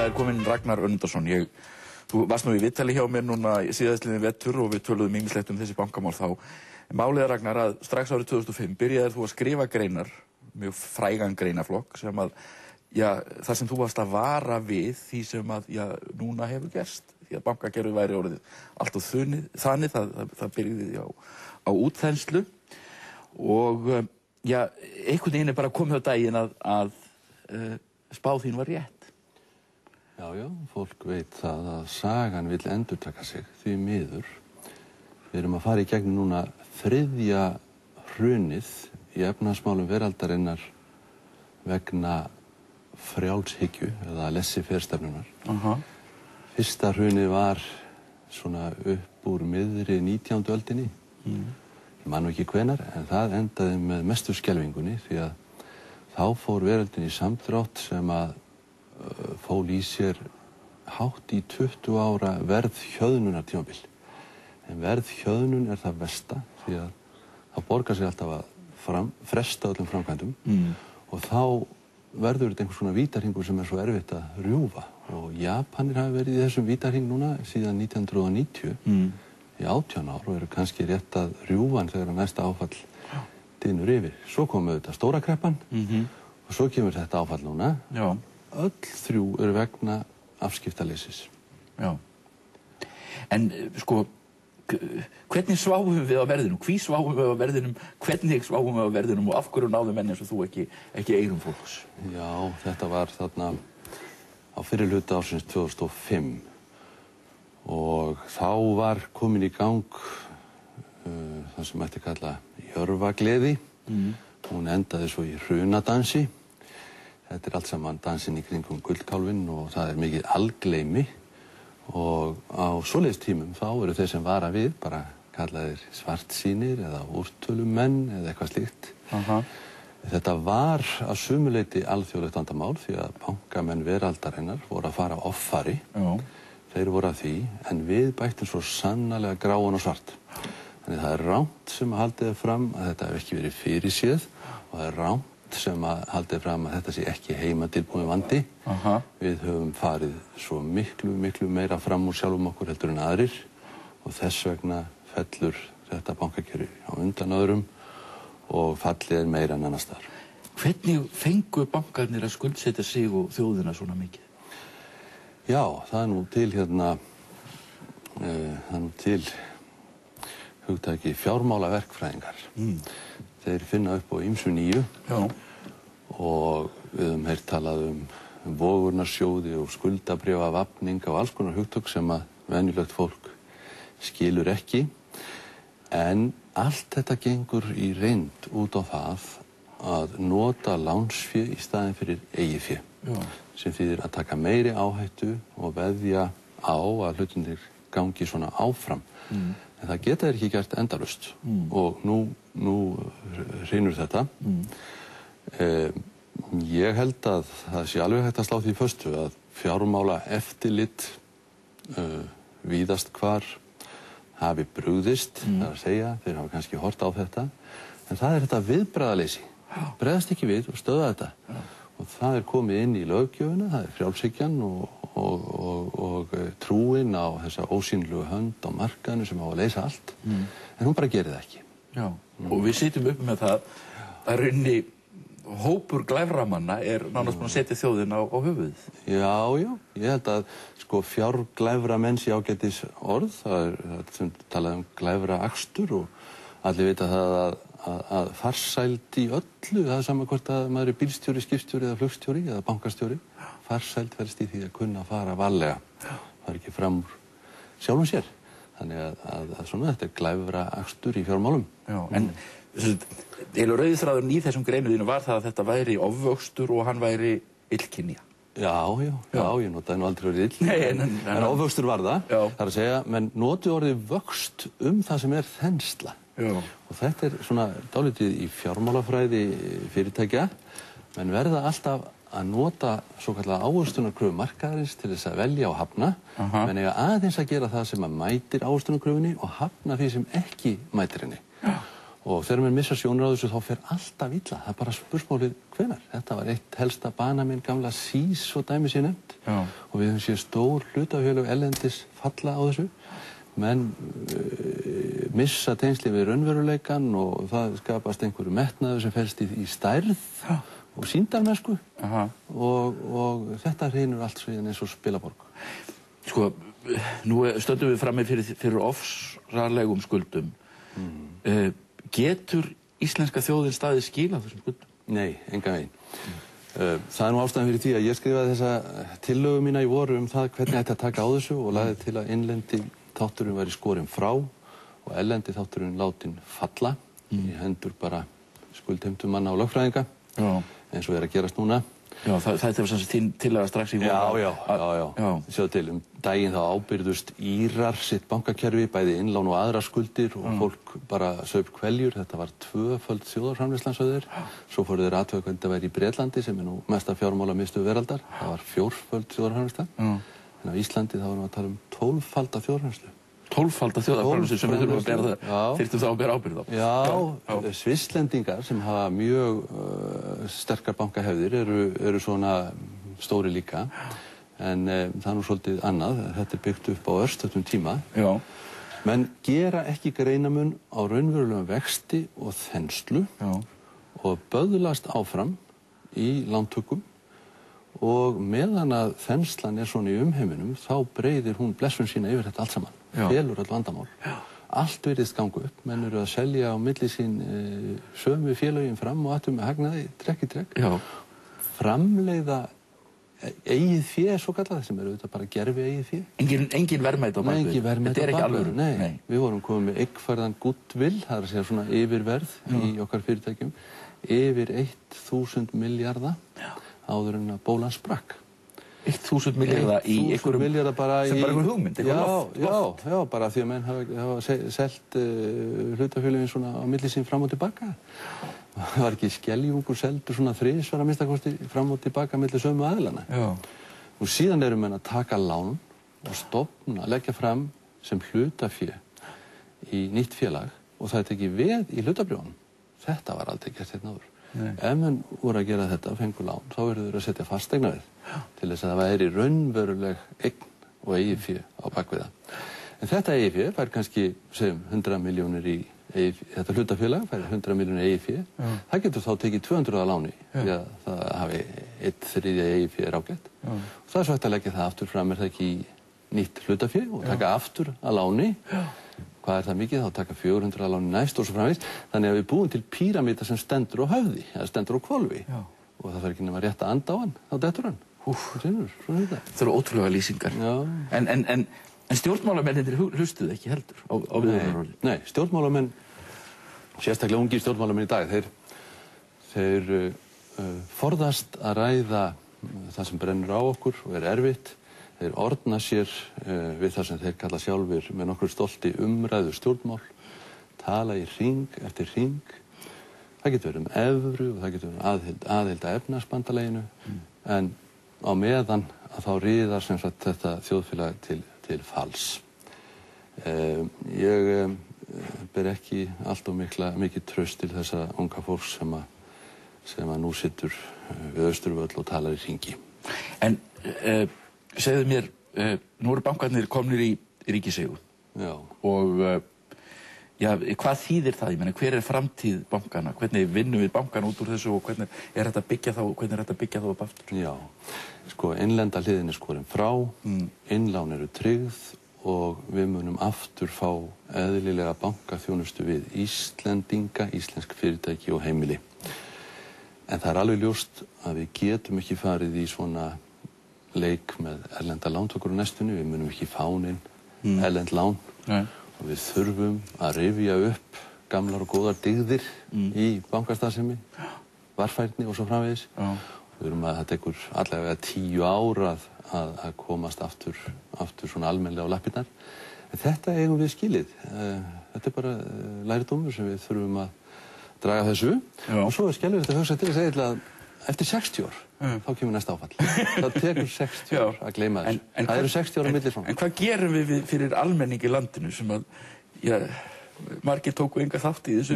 Það kominn Ragnar Önundarson. Þú varst nú í viðtali hjá mér núna síðastliðinn vetur og við töluðum ýmislegt þessi bankamál þá. Málið Ragnar að strax árið 2005 byrjaðir þú að skrifa greinar, mjög frægan greinaflokk sem að, þar sem þú varst að vara við því sem að, núna hefur gerst. Því að bankakerfið væri orðið allt of þannig, það byrjaði á útþenslu og einhvern veginn bara komið á daginn að spá þín var rétt. Já, fólk veit það að sagan vill endurtaka sig, því miður. Við erum að fara í gegnum núna þriðja hrunið í efnahagsmálum veraldarinnar vegna frjálshyggju eða laissez-faire-stefnunnar. Fyrsta hrunið var svona upp úr miðri 19. öldinni. Ég man nú ekki hvenær, en það endaði með mestu skelfingunni því að þá fór veröldin í samdrátt sem að fól í sér hátt í 20 ára verðhjöðnunartímabil. En verðhjöðnun það versta því að það borgar sig alltaf að fresta öllum framkvæmdum og þá verður þetta einhvers svona vítahringur sem svo erfitt að rjúfa. Og Japanir hafa verið í þessum vítahring núna síðan 1990 í 18 ár og eru kannski rétt að rjúfa hann þegar næsta áfall dynur yfir. Svo kom auðvitað stóra kreppan og svo kemur þetta áfall núna. Öll þrjú eru vegna afskiptaleysis. Já. En sko, hvernig sváfum við á verðinum? Hví sváfum við á verðinum? Hvernig sváfum við á verðinum og af hverju náðu menn eins og þú ekki eyrum fólks? Já, þetta var þarna á fyrri hluta ársins 2005 og þá var komin í gang það sem mætti kalla jörfagleði. Hún endaði svo í hrunadansi. Þetta allt saman dansinn í kringum gullkálfinn og það mikið algleymi og á svoleiðis tímum þá eru þeir sem vara við bara kallaðir svartsýnir eða úrtölumenn eða eitthvað slíkt. Þetta var að sumu leyti alþjóðlegt vandamál því að bankamenn veraldarinnar voru að fara offari. Þeir voru að því en við bættum svo sannarlega gráan og svart. Þannig það rangt sem að haldið fram að þetta hef ekki verið fyrirséð og það rangt sem að haldið fram að þetta sé ekki heimatilbúinn vandi. Við höfum farið svo miklu meira fram úr sjálfum okkur heldur en aðrir og þess vegna fellur þetta bankakerfi á undan öðrum og fallið meira en annars staðar. Hvernig fengu bankarnir að skuldsetja sig og þjóðina svona mikið? Já, það nú til til hugtaki fjármálaverkfræðingar. Þeir finna upp á ýmsu nýju og við höfum heyrt talað vogurnarsjóði og skuldabréfavafning og alls konar hugtök sem að venjulegt fólk skilur ekki. En allt þetta gengur í reynd út á það að nota lánsfé í staðinn fyrir eigið fé. Sem þýðir að taka meiri áhættu og veðja á að hlutirnir gangi svona áfram. En það geta þeir ekki gert endalaust og nú hrynur þetta. Ég held að það sé alveg hægt að slá því föstu að fjármála eftirlit víðast hvar hafi brugðist, það að segja, þeir hafa kannski hort á þetta, en það þetta viðbragðaleysi, bregðast ekki við og stöðva þetta. Og það komið inn í löggjöfina, það frjálshyggjan og trúin á þessa ósýnilegu hönd á markaðinu sem á að leysa allt, en hún bara gerir það ekki. Já, og við sitjum upp með það að raunni hópur glæframanna nánast búinn að setja þjóðina á höfuðið. Já, ég held að fjárglæframenn sé ágætis orð, það sem talað glæfraakstur og allir vita það að farsæld í öllu, það sama hvort að maður bílstjóri, skipstjóri eða flugstjóri eða bankastjóri, farsæld felst í því að kunna fara varlega, fara ekki fram úr sjálfum sér. Þannig að svona þetta glæfraakstur í fjármálum. Já, en rauði þráðurinn í þessum greinuðinu var það að þetta væri ofvöxtur og hann væri illkynja. Já, ég notaði nú aldrei orðið illkynja, en ofvöxtur var það. Það að segja, menn notuðu orðið vöxt það sem þensla. Og þetta svona dálítið í fjármálafræði fyrirtækja, menn verða alltaf að nota svokallaða ávöxtunarkröfu markaðarins til þess að velja og hafna, menn eiga aðeins að gera það sem að mætir ávöxtunarkröfunni og hafna því sem ekki mætir henni. Og þegar menn missa sjónir á þessu þá fer alltaf illa. Það bara spursmálið hvenær. Þetta var eitt helsta banamein gamla SÍS og dæmi sé nefnt. Og við höfum séð stór hlutafélög erlendis falla á þessu. Menn missa tengsli við raunveruleikann og það skapast einhverju metnaður sem felst í stærð og sýndarmennsku. Og þetta hreinur allt síðan eins og spilaborg. Sko, nú stöndum við frammi fyrir ofsralegum skuldum. Getur íslenska þjóðin staðið skil á þessum skuldum? Nei, engan veginn. Það nú ástæðan fyrir því að ég skrifaði þessa tillögu mína í voru það hvernig ætti að taka á þessu og lagði til að innlendi þátturinn væri skorinn frá og erlendi þátturinn látin falla í hendur bara skuldheimtumanna og lögfræðinga eins og að gerast núna. Já, þetta var sem þín tillaga strax í voru. Já. Sjáðu til, daginn þá ábyrgðust Írar sitt bankakerfi, bæði innlán og aðrar skuldir og fólk bara saup kveljur. Þetta var 2-föld þjóðarframleiðslan sögðu þeir. Svo fóru þeir athuga hvernig þetta væri í Bretlandi sem nú mesta fjármálamiðstöð veraldar. Það var 4-föld þjóðarframleiðslan. En á Íslandi þá varum við að tala 12-falda þjóðarframleiðslu. 12-falda þjóðarframleiðslu sem við þurfum að bera þyrftum þá að bera ábyrgð á. Já, Svisslendingar sem hafa mjög sterkar bankahefðir eru svona stóri líka. En það nú svolítið annað. Þetta byggt upp á örstuttum tíma. Menn gera ekki greinamun á raunverulegum vexti og þenslu og böðlast áfram í lántökum. Og meðan að þenslan svona í umheiminum þá breiðir hún blessun sína yfir þetta allt saman. Felur öll vandamál. Allt virðist ganga upp. Menn eru að selja á milli sín sömu félögin fram og aftur með hagnaði trekk í trekk. Framleiða eigið fé svo kallað sem auðvitað bara gervi eigið fé. Engin verðmæti á bakvið. Engin verðmæti á bakvið. Þetta er ekki alvöru. Nei. Við vorum komið með eignfærðan goodwill, það að segja svona yfirverð í okkar fyrirtækjum, yfir 1000 milljarða áður en að bólan sprakk. 1000 milljarða í einhverjum sem bara einhver hugmynd, já, bara því að menn hafa selt hlutafélögin svona á milli sín fram og tilbaka. Það var ekki Skeljungur seldur svona þrisvar að minnstakosti fram og tilbaka milli sömu aðilana. Og síðan eru menn að taka lán og stofna, leggja fram sem hlutafé í nýtt félag og það er tekið veð í hlutabréfunum. Þetta var aldrei gert hérna áður. Ef menn voru að gera þetta og fengu lán, þá verður þeir að setja fasteignaveð til þess að það væri raunveruleg eign og eigið fé á bakvið það. En þetta eigið fé fær kannski, segjum, 100 milljónir í þetta hlutafélag, fær 100 milljónir eigið fé. Það getur þá tekið 200 að láni því að það hafi 1/3 eigið fé ágætt. Og það er svo hægt að leggja það aftur fram, er það ekki í nýtt hlutafé og taka aftur að láni. Hvað er það mikið? Þá taka 400 að láni næst og svo framvegis. Þannig að við búum til píramíta sem stendur á höfði, eða stendur á hvolfi. Og það fer ekki nema rétt að anda á hann, þá dettur hann. Það eru ótrúlega lýsingar. En stjórnmálamennir hlustuðu ekki heldur á viðvörunarorðin? Nei, stjórnmálamenn, sérstaklega ungir stjórnmálamenn í dag, þeir forðast að ræða það sem brennur á okkur og er erfitt. Þeir ordna sér við það sem þeir kalla sjálfir með nokkur stolti umræðu stjórnmál, tala í hring eftir hring. Það getur verið evru og það getur verið aðild að efnahagsbandaleginu, en á meðan að þá riðar sem sagt þetta þjóðfélag til falls. Ég ber ekki allt of mikið traust til þessa unga fólks sem að nú situr við Austurvöll og talar í hringi. En segðu mér, nú eru bankarnir komnir í ríkiseigu og hvað þýðir það? Ég meina, hver er framtíð bankana? Hvernig vinnum við bankana út úr þessu og hvernig er þetta að byggja þá upp aftur? Já, sko, innlenda hliðin er skorin frá, innlán eru tryggð og við munum aftur fá eðlilega bankaþjónustu við Íslendinga, íslensk fyrirtæki og heimili. En það er alveg ljóst að við getum ekki farið í svona leik með erlenda lántökur á næstunni, við munum ekki fá nein erlend lán og við þurfum að rifja upp gamlar og góðar dygðir í bankastarfsemi, varfærni og svo framvegis. Við þurfum að það tekur allavega 10 ár að komast aftur svona almennilega á lappirnar. En þetta eigum við skilið. Þetta er bara lærdómur sem við þurfum að draga þessu. Og svo er skelfilegt að hugsa til að segja að eftir 60 ár þá kemur næsta áfall. Það tekur 60 ár að gleyma þessu. Það eru 60 ára milli svona. En hvað gerum við fyrir almenning í landinu sem að margir tóku enga þátt í þessu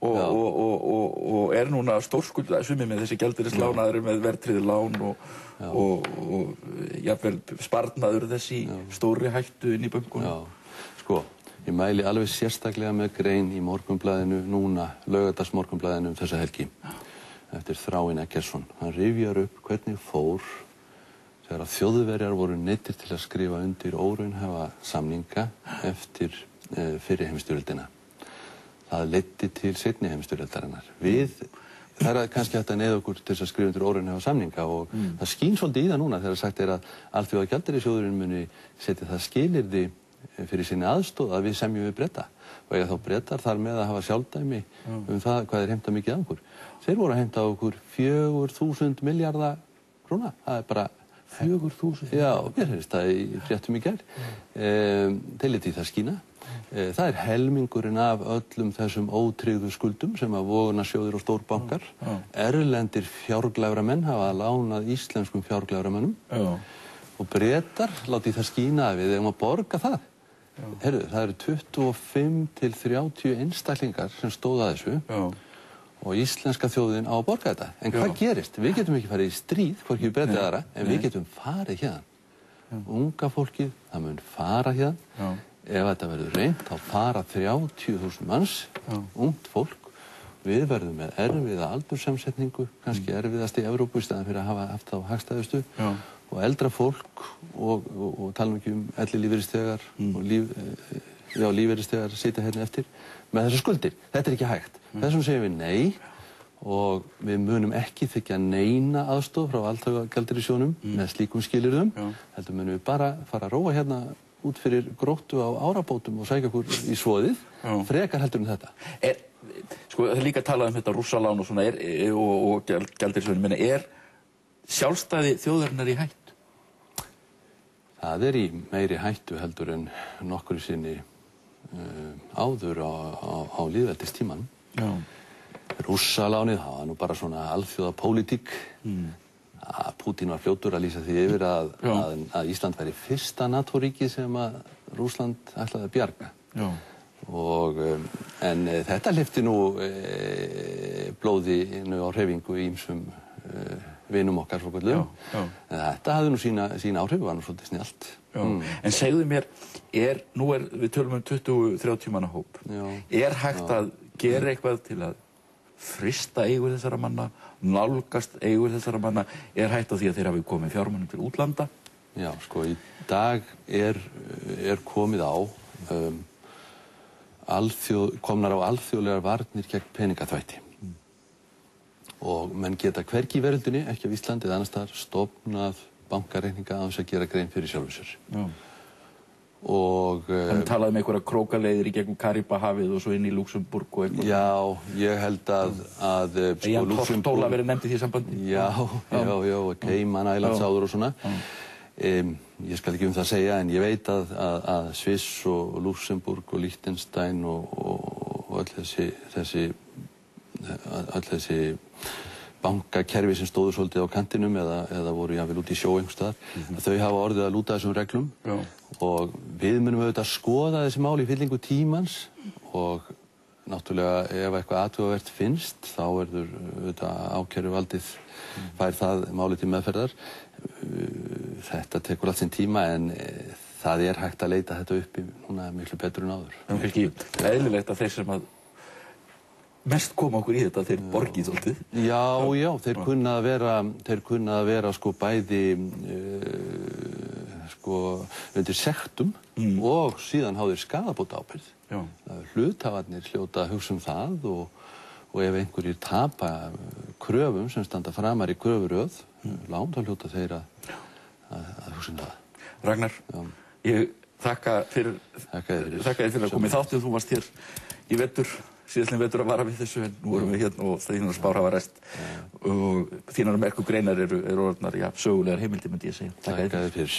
og núna stórskuldaður, sumir með þessi gjaldeyrislán, aðrir með verðtryggð lán og jafnvel sparnaður þessi stóri hættu inn í bönkunum. Sko, ég mæli alveg sérstaklega með grein í Morgunblaðinu núna, Laugardagsmorgunblaðinu þessa helgi, eftir Þráin Eggertsson. Hann rifjar upp hvernig fór þegar að Þjóðverjar voru neyddir til að skrifa undir óraunhæfa samninga eftir fyrri heimsstyrjöldina. Það leiddi til seinni heimsstyrjaldarinnar. Það kannski hægt að neyða okkur til að skrifa undir óraunhæfa samninga og það skín svolítið í það núna þegar sagt að Alþjóðagjaldeyrissjóðurinn muni setja það skilyrði fyrir sinni aðstoð að við semjum við Breta og eiga þá Bretar þar með að hafa sjálfdæmi það hvað heimta mikið af okkur. Þeir voru að heimta okkur 4.000 milljarða króna. Það bara 4.000? Já, mér heyrðist það í fréttum í gær. Þeir létu í það skína. Það helmingurinn af öllum þessum ótryggðu skuldum sem að vogunarsjóðir og stórbankar. Erlendir fjárglæframenn hafa lánað íslenskum fjárglæframönnum og Bretar láti það skína að við eigum að borga það. Heyrðu, það eru 25 til 30 einstaklingar sem stóða þessu og íslenska þjóðin á að borga þetta. En hvað gerist? Við getum ekki farið í stríð, hvorki við Breta aðra, en við getum farið hérna. Unga fólkið, það mun fara hérna. Ef þetta verður reynt, þá fara 30.000 manns, ungt fólk. Við verðum með erfiða aldurssamsetningu, kannski erfiðast í Evrópu í staðan fyrir að hafa haft þá hagstæðustu. Og eldra fólk, og tala ekki ellilífeyrisþegar og lífeyrisþegar sitja hérna eftir með þessar skuldir. Þetta ekki hægt. Þessum segjum við nei og við munum ekki þiggja neina aðstoð frá Alþjóðagjaldeyrissjóðnum með slíkum skilyrðum. Heldur munum við bara fara að róa hérna út fyrir gróttu á árabótum og sækja okkur í svoðið, frekar heldur en þetta. Sko, það er líka að tala um þetta rússalán og svona og gjaldeyrissjóðnum, en sjálfstæði þjóðarinnar í hættu? Það í meiri hættu heldur en nokkru sinni áður á lýðveldistímanum. Rússalánið, það var nú bara svona alþjóðapólitík. Pútín var fljótur að lýsa því yfir að Ísland væri fyrsta NATO-ríki sem að Rússland ætlaði að bjarga. En þetta hleypti nú blóði á hreyfingu í ýmsum vinum okkar svo kvöldum. Þetta hafði nú sína áhrif, var nú svolítið snjallt. En segðu mér, við tölum 20-30 manna hóp. Er hægt að gera eitthvað til að frysta eigur þessara manna, nálgast eigur þessara manna? Er hægt á því að þeir hafi komið fjármunum til útlanda? Já, sko, í dag er komið á komnar á alþjóðlegar varnir gegn peningaþvætti. Og menn geta hvergi í veröldinni, ekki á Íslandi eða annars staðar, stofnað bankareikninga á þess að gera grein fyrir sjálfum sér. Þannig talaði um einhverja krókaleiðir í gegnum Karíbahafið og svo inn í Luxemburg og eitthvað. Já, ég held að Jan Tortóla verið nefnd í því sambandi. Já, Cayman Islands áður og svona. Ég skal ekki það segja, en ég veit að Sviss og Luxemburg og Liechtenstein og öll þessi bankakerfi sem stóðu svolítið á kantinum eða voru jafnvel út í sjó einhvers staðar, þau hafa orðið að lúta þessum reglum og við munum auðvitað skoða þessi mál í fyllingu tímans og náttúrulega ef eitthvað athugavert finnst þá verður auðvitað ákæruvaldið fær það málið til meðferðar. Þetta tekur allt sinn tíma en það er hægt að leita þetta uppi núna miklu betur en áður. Það er kannski eðlilegt að þeir sem að mest koma okkur í þetta, þeir borgið svolítið. Já, þeir kunna að vera sko bæði undir sektum og síðan hafa þeir skaðabótaábyrgð. Hluthafarnir hljóta að hugsa um það og ef einhverjir tapa kröfum sem standa framar í kröfuröð, lán, þá hljóta þeir að hugsa um það. Ragnar, ég þakka þér fyrir að koma í þáttinn. Þú varst hér í vetur, síðastliðinn vetur að vara við þessu, en nú erum við hérna og þínar spár hafa ræst og þínar merku greinar eru orðnar sögulegar heimildir, myndi ég segja. Þakka þér fyrir.